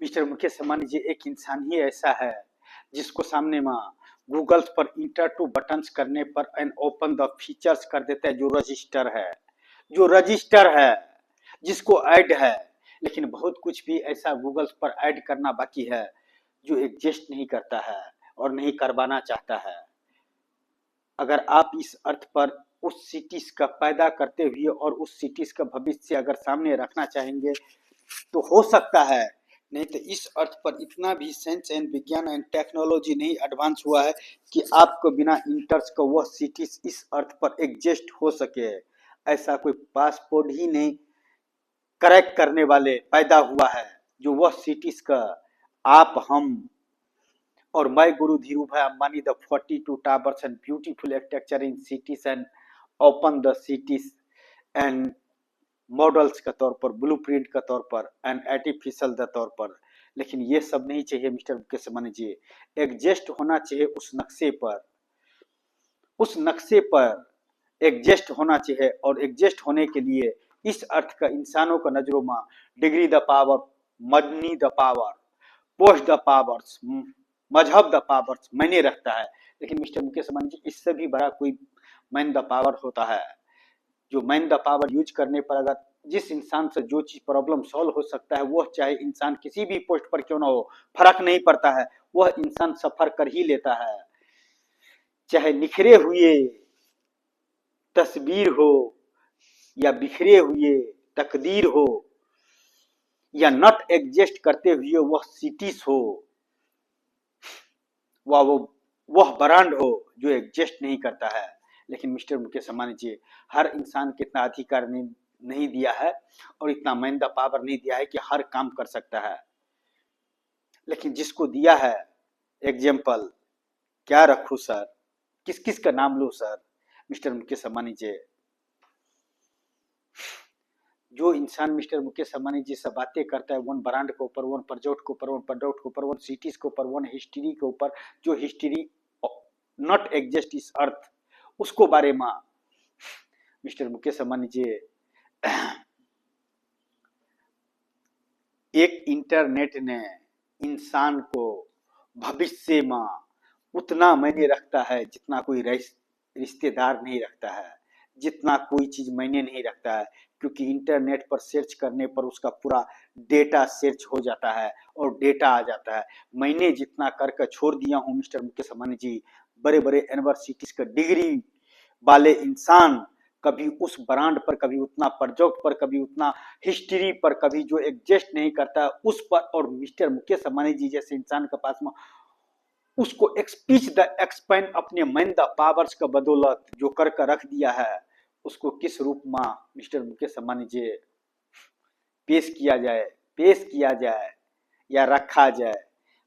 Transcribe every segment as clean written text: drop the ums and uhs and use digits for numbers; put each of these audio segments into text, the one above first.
Mister Mukesh Ambani जी एक इंसान ही ऐसा है जिसको सामने में गूगल्स पर इंटर टू बटन्स करने पर एंड ओपन द फीचर्स कर देता है, जो रजिस्टर है जिसको ऐड है। लेकिन बहुत कुछ भी ऐसा गूगल्स पर ऐड करना बाकी है जो एग्जिस्ट नहीं करता है और नहीं करवाना चाहता है। अगर आप इस अर्थ पर उस सिटीज का पैदा करते हुए और उस सिटीज का भविष्य अगर सामने रखना चाहेंगे तो हो सकता है, नहीं तो इस अर्थ पर इतना भी साइंस एंड विज्ञान एंड टेक्नोलॉजी नहीं एडवांस हुआ है कि आपको बिना इंटर्स का वह सिटीज इस अर्थ पर एग्जिस्ट हो सके। ऐसा कोई पासपोर्ट ही नहीं करेक्ट करने वाले पैदा हुआ है जो वह सिटीज का आप हम और मैं गुरु Dhiru Bhai Ambani the 42 towers and beautiful architecture in cities and open the cities and models के तौर पर, ब्लूप्रिंट के तौर पर एंड आर्टिफिशियल के तौर पर। लेकिन ये सब नहीं चाहिए मिस्टर मुकेश अंबानी जी। एग्जिस्ट होना चाहिए उस नक्शे पर एग्जिस्ट होना चाहिए। और एग्जिस्ट होने के लिए इस अर्थ का इंसानों का नजरों में degree the power, money the power, post the powers, मजहब द पावर्स मायने रखता है। लेकिन मिस्टर मुकेश अंबानी जी इससे भी बड़ा कोई मैन द पावर होता है, जो मैन द पावर यूज करने पर अगर जिस इंसान से जो चीज प्रॉब्लम सॉल्व हो सकता है, वह चाहे इंसान किसी भी पोस्ट पर क्यों ना हो, फर्क नहीं पड़ता है, वह इंसान सफर कर ही लेता है। चाहे निखरे हुए तस्वीर हो या बिखरे हुए तकदीर हो या नॉट एग्जिस्ट करते हुए वह सिटीज हो, वह ब्रांड हो जो एग्जिस्ट नहीं करता है। लेकिन मिस्टर मुकेश अंबानी जी हर इंसान को इतना अधिकार नहीं दिया है और इतना मैन द पावर नहीं दिया है कि हर काम कर सकता है। लेकिन जिसको दिया है, एग्जाम्पल क्या रखूं सर, किस किस का नाम लूं सर? मिस्टर मुकेश अंबानी जी, जो इंसान मिस्टर मुकेश अंबानी जी से बातें करता है वन ब्रांड के ऊपर, वन प्रोजेक्ट के ऊपर, वन प्रोडक्ट के ऊपर, वन सिटीज के ऊपर, वन हिस्ट्री के ऊपर, जो हिस्ट्री नॉट एग्जिस्ट इस अर्थ, उसको बारे में मिस्टर मुकेश अंबानी जी एक इंटरनेट ने इंसान को भविष्य में उतना मायने रखता है जितना कोई रिश्तेदार नहीं रखता है, जितना कोई चीज मायने नहीं रखता है। क्योंकि इंटरनेट पर सर्च करने पर उसका पूरा डेटा सर्च हो जाता है और डेटा आ जाता है। मैंने जितना करके छोड़ दिया हूँ मिस्टर मुकेश अंबानी जी, बड़े बड़े यूनिवर्सिटीज का डिग्री वाले इंसान कभी उस ब्रांड पर, कभी उतना प्रोजेक्ट पर, कभी उतना हिस्ट्री पर, कभी जो एग्जिस्ट नहीं करता उस पर, और मिस्टर मुकेश अंबानी जी जैसे इंसान के पास में उसको एक्सपीच द एक्सपेंड अपने मैन द पावर्स का बदौलत जो कर रख दिया है, उसको किस रूप में मिस्टर मुकेश अंबानी जी पेश किया जाए या रखा जाए।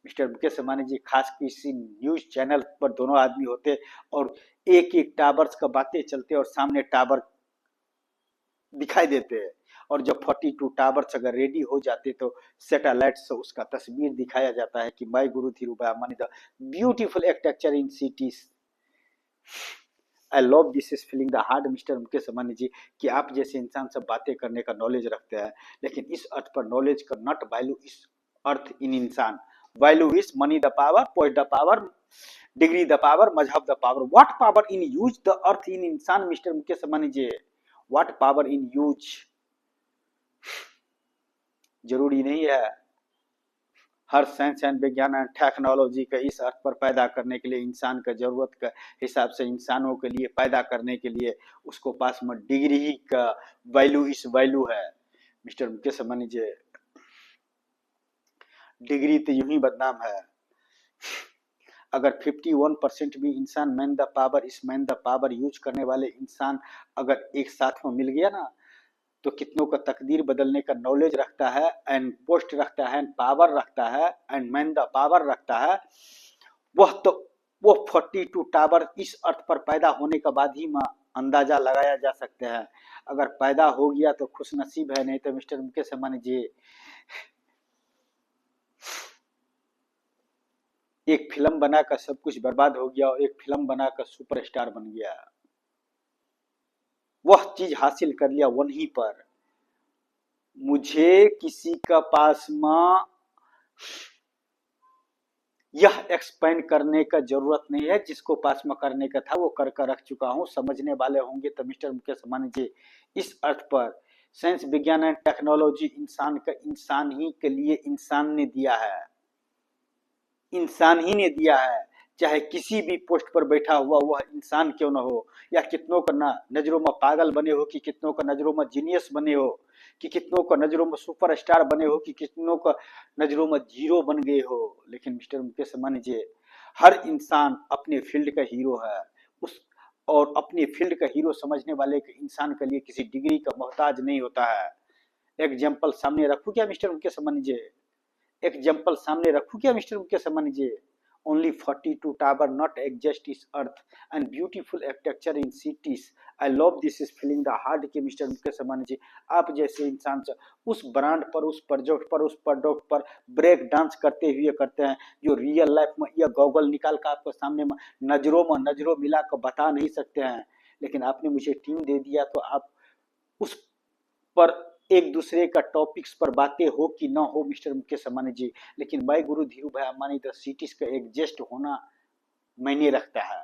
मिस्टर मुकेश अंबानी जी खास किसी न्यूज चैनल पर दोनों आदमी होते और एक एक टावर्स का बातें चलते और सामने टावर दिखाई देते हैं, और जब 42 टावर्स अगर रेडी हो जाते तो सैटेलाइट से उसका तस्वीर दिखाया जाता है कि my guru Dhirubhai Ambani the beautiful architecture in cities. I love this is feeling the heart mister Mukesh Ambani ji कि आप जैसे इंसान से बातें करने का नॉलेज रखते हैं, लेकिन इस अर्थ पर नॉलेज का नॉट वैल्यू इस अर्थ इन इंसान। Value is money the power, point the power, degree the power, मजहब the power. What power in use the earth in इंसान mister Mukesh Ambani ji? What power in use? जरूरी नहीं है हर साइंस एंड विज्ञान and technology का इस अर्थ पर पैदा करने के लिए इंसान का जरूरत का हिसाब से इंसानों के लिए पैदा करने के लिए उसको पास में डिग्री का वैल्यू इस वैल्यू है। मिस्टर मुकेश अंबानी जी डिग्री तो यूं ही बदनाम है। अगर 51% भी इंसान मैन द पावर, इस मैन द पावर यूज करने वाले इंसान अगर एक साथ में मिल गया ना, तो कितनों का तकदीर बदलने का नॉलेज रखता है एंड पोस्ट रखता है एंड पावर रखता है एंड मैन द पावर रखता है। वो 42 टावर इस अर्थ पर पैदा होने के बाद ही में अंदाजा लगाया जा सकते हैं। अगर पैदा हो गया तो खुश नसीब है, नहीं तो मिस्टर मुकेश अंबानी जी एक फिल्म बनाकर सब कुछ बर्बाद हो गया और एक फिल्म बनाकर सुपरस्टार बन गया। वह चीज हासिल कर लिया वहीं पर। मुझे किसी का पास में यह एक्सपेंड करने का जरूरत नहीं है, जिसको पास में करने का था वो कर रख चुका हूं। समझने वाले होंगे तो मिस्टर मुकेश अंबानी जी इस अर्थ पर साइंस विज्ञान एंड टेक्नोलॉजी इंसान का इंसान ही के लिए इंसान ने दिया है, इंसान ही ने दिया है। चाहे किसी भी पोस्ट पर बैठा हुआ वह इंसान क्यों न हो, या कितनों का नजरों में पागल बने हो, कि कितनों का नजरों में जीनियस बने हो, कि कितनों का नजरों में सुपरस्टार बने हो, कि कितनों का नजरों में जीरो बन गए हो, लेकिन मिस्टर मुकेश अंबानी जी हर इंसान अपने फील्ड का हीरो है। उस और अपने फील्ड का हीरो समझने वाले इंसान के लिए किसी डिग्री का मोहताज नहीं होता है। एग्जाम्पल सामने रखूं क्या मिस्टर मुकेश अंबानी जी? एग्जाम्पल सामने रखूं क्या mister Mukesh Ambani ji? Only 42 tower not exist is earth and beautiful architecture in cities. I love this is feeling the heart के मिस्टर मुकेश अंबानी जी आप जैसे इंसान से उस ब्रांड पर, उस प्रोडक्ट पर ब्रेक डांस करते हुए करते हैं, जो रियल लाइफ में यह गॉगल निकाल कर आपको सामने में नजरों मिला कर बता नहीं सकते हैं। लेकिन आपने मुझे टीम दे दिया तो आप उस पर एक दूसरे का टॉपिक्स पर बातें हो कि ना हो मिस्टर मुकेश अंबानी जी, लेकिन my guru Dhiru Bhai Ambani the cities का एग्जिस्ट होना मायने रखता है,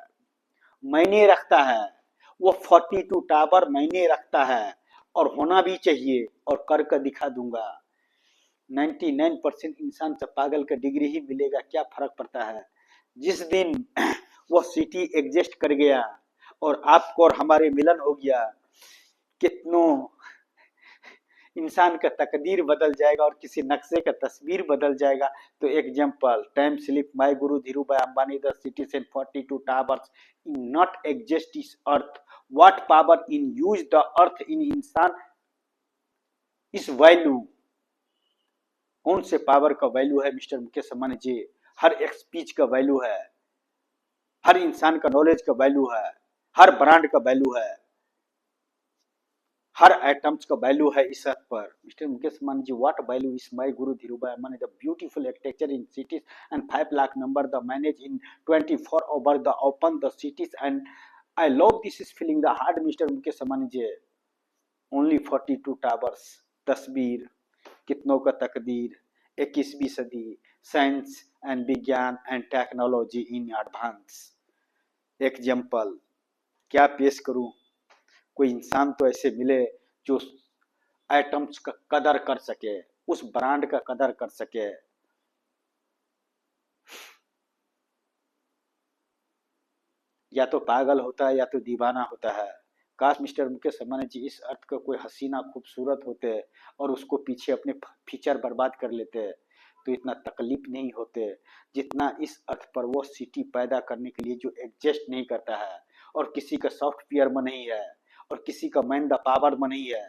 मायने रखता है। वो 42 टावर मायने रखता है और होना भी चाहिए, और कर दिखा दूंगा। 99% इंसान से पागल का डिग्री ही मिलेगा, क्या फर्क पड़ता है। जिस दिन वो सिटी एग्जिस्ट कर गया और आपको और हमारे मिलन हो गया, कितनों इंसान का तकदीर बदल जाएगा और किसी नक्शे का तस्वीर बदल जाएगा। तो example time slip my guru Dhiru Bhai Ambani the cities and 42 towers in not exist इस earth, what power in use the earth in इंसान इस वैल्यू। कौन से पावर का वैल्यू है मिस्टर मुकेश अंबानी जी? हर एक स्पीच का वैल्यू है, हर इंसान का नॉलेज का वैल्यू है, हर ब्रांड का वैल्यू है, हर आइटम्स का वैल्यू है इस अर्थ पर। Mister Mukesh Ambani ji what value is my guru Dhirubhai Ambani the beautiful architecture in cities and 5 lakh number the manage in 24 over the open the cities and I love this is feeling the heart. Mister Mukesh Ambani ji only 42 towers, तस्वीर, कितनों का तकदीर, 21वीं सदी, science and विज्ञान and technology in advance. Example क्या पेश करूं? कोई इंसान तो ऐसे मिले जो एटम्स का कदर कर सके, उस ब्रांड का कदर कर सके। या तो पागल होता है या तो दीवाना होता है। काश मिस्टर मुकेश अंबानी जी इस अर्थ का कोई हसीना खूबसूरत होते और उसको पीछे अपने फीचर बर्बाद कर लेते तो इतना तकलीफ नहीं होते जितना इस अर्थ पर वो सिटी पैदा करने के लिए जो एग्जिस्ट नहीं करता है, और किसी का सॉफ्टवेयर में नहीं है, और किसी का मैन द पावर में नहीं है,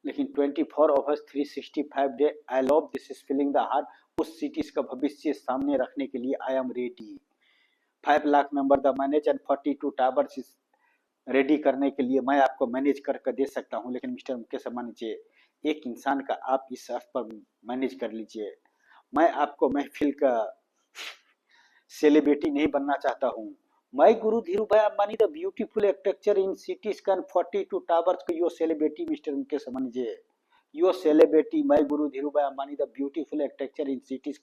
लेकिन 24 overs 365 day I love this is feeling the heart उस सिटीज का भविष्य सामने रखने के लिए I am ready. 5 lakh member the manage and 42 towers is ready करने के लिए मैं आपको मैनेज करके दे सकता हूं, लेकिन मिस्टर मुकेश अंबानी जी एक इंसान का आप इस अर्थ पर मैनेज कर लीजिए। मैं आपको महफिल का सेलिब्रिटी नहीं बनना चाहता हूं। My guru Dhiru Bhai Ambani the beautiful architecture in city scan 42 towers का yo celebrity mister Mukesh Ambani ji, yo celebrity my guru Dhiru Bhai Ambani the beautiful architecture in city